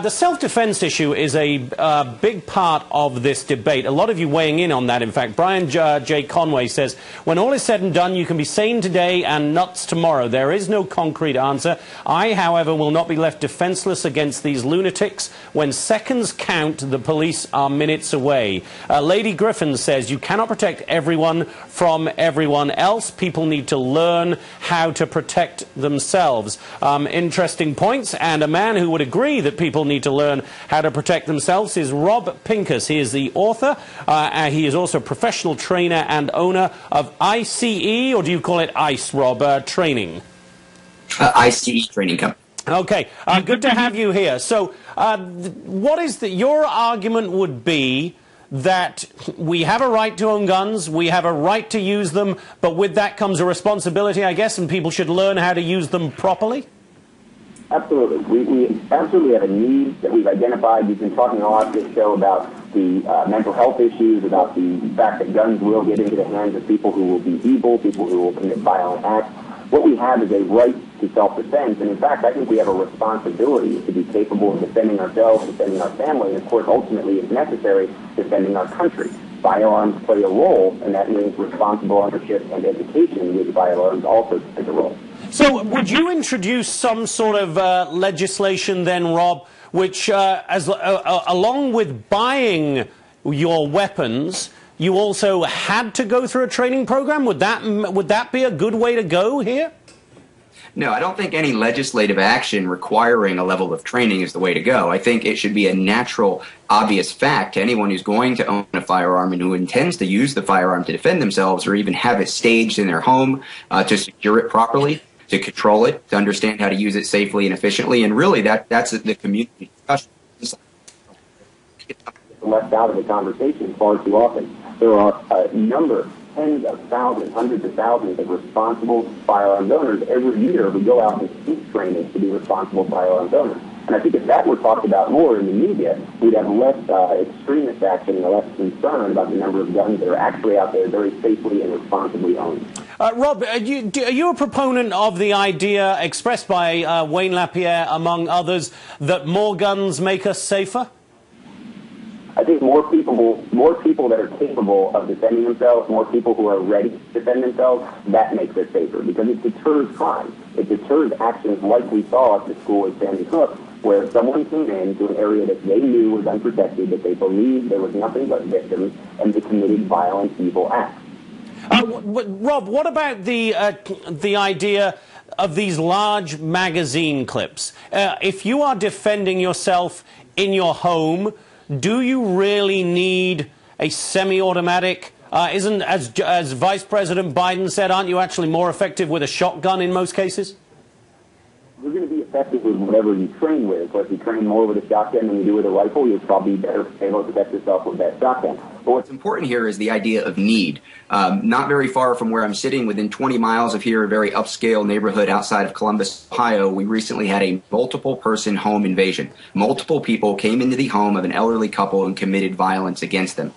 The self-defense issue is a big part of this debate. A lot of you weighing in on that, in fact. Brian J. Conway says, when all is said and done, you can be sane today and nuts tomorrow. There is no concrete answer. I, however, will not be left defenseless against these lunatics. When seconds count, the police are minutes away. Lady Griffin says, you cannot protect everyone from everyone else. People need to learn how to protect themselves. Interesting points, and a man who would agree that people need to learn how to protect themselves is Rob Pincus. He is the author. He is also a professional trainer and owner of I.C.E., or do you call it ICE, Rob, training? I.C.E. training company. Okay, good to have you here. So what is your argument would be that we have a right to own guns, we have a right to use them, but with that comes a responsibility, I guess, and people should learn how to use them properly? Absolutely. We absolutely have a need that we've identified. You've been talking a lot this show about the mental health issues, about the fact that guns will get into the hands of people who will be evil, people who will commit violent acts. What we have is a right to self-defense, and in fact, I think we have a responsibility to be capable of defending ourselves, defending our family, and of course, ultimately, if necessary, defending our country. Firearms play a role, and that means responsible ownership and education with firearms also plays a role. So would you introduce some sort of legislation then, Rob, which, along with buying your weapons, you also had to go through a training program? Would that be a good way to go here? No, I don't think any legislative action requiring a level of training is the way to go. I think it should be a natural, obvious fact to anyone who's going to own a firearm and who intends to use the firearm to defend themselves or even have it staged in their home to secure it properly, to control it, to understand how to use it safely and efficiently. And really, that's the community discussion. Left out of the conversation far too often. There are a number, tens of thousands, hundreds of thousands of responsible firearms owners every year who go out and seek training to be responsible firearms owners. And I think if that were talked about more in the media, we'd have less extremist action and less concern about the number of guns that are actually out there very safely and responsibly owned. Rob, are you a proponent of the idea expressed by Wayne LaPierre, among others, that more guns make us safer? I think more people that are capable of defending themselves, more people who are ready to defend themselves, that makes us safer because it deters crime. It deters actions like we saw at the school at Sandy Hook, where someone came into an area that they knew was unprotected, that they believed there was nothing but victims, and they committed violent, evil acts. Rob, what about the idea of these large magazine clips? If you are defending yourself in your home, do you really need a semi-automatic? Isn't, as Vice President Biden said, aren't you actually more effective with a shotgun in most cases? You're going to be effective with whatever you train with. So if you train more with a shotgun than you do with a rifle, you'll probably be better able to protect yourself with that shotgun. But what's important here is the idea of need. Not very far from where I'm sitting, within 20 miles of here, a very upscale neighborhood outside of Columbus, Ohio, we recently had a multiple-person home invasion. Multiple people came into the home of an elderly couple and committed violence against them.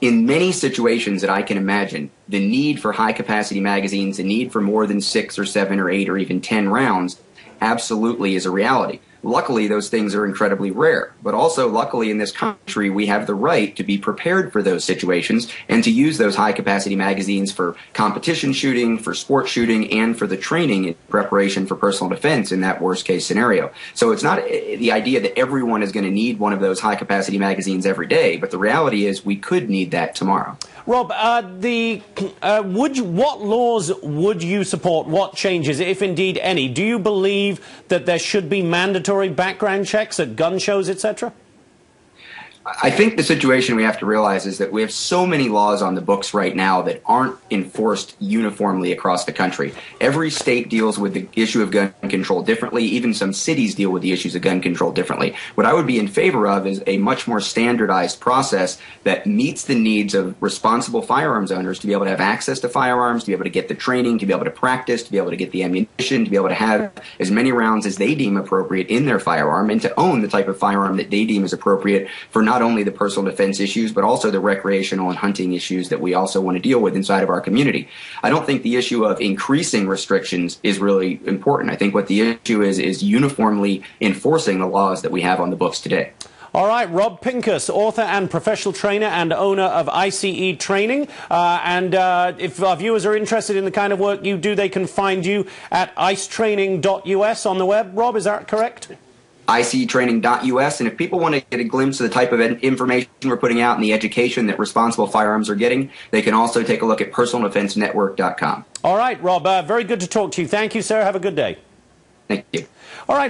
In many situations that I can imagine, the need for high-capacity magazines, the need for more than 6 or 7 or 8 or even 10 rounds, absolutely is a reality. Luckily, those things are incredibly rare. But also, luckily, in this country, we have the right to be prepared for those situations and to use those high-capacity magazines for competition shooting, for sport shooting, and for the training in preparation for personal defense in that worst-case scenario. So it's not the idea that everyone is going to need one of those high-capacity magazines every day, but the reality is we could need that tomorrow. Rob, what laws would you support? What changes, if indeed any? Do you believe that there should be mandatory background checks at gun shows, etc.? I think the situation we have to realize is that we have so many laws on the books right now that aren't enforced uniformly across the country. Every state deals with the issue of gun control differently. Even some cities deal with the issues of gun control differently. What I would be in favor of is a much more standardized process that meets the needs of responsible firearms owners to be able to have access to firearms, to be able to get the training, to be able to practice, to be able to get the ammunition, to be able to have as many rounds as they deem appropriate in their firearm, and to own the type of firearm that they deem is appropriate for not only the personal defense issues, but also the recreational and hunting issues that we also want to deal with inside of our community. I don't think the issue of increasing restrictions is really important. I think what the issue is uniformly enforcing the laws that we have on the books today. All right, Rob Pincus, author and professional trainer and owner of I.C.E. Training. If our viewers are interested in the kind of work you do, they can find you at icetraining.us on the web. Rob, is that correct? ICEtraining.us, and if people want to get a glimpse of the type of information we're putting out and the education that responsible firearms are getting, they can also take a look at personaldefensenetwork.com. All right, Rob, very good to talk to you. Thank you, sir. Have a good day. Thank you. All right.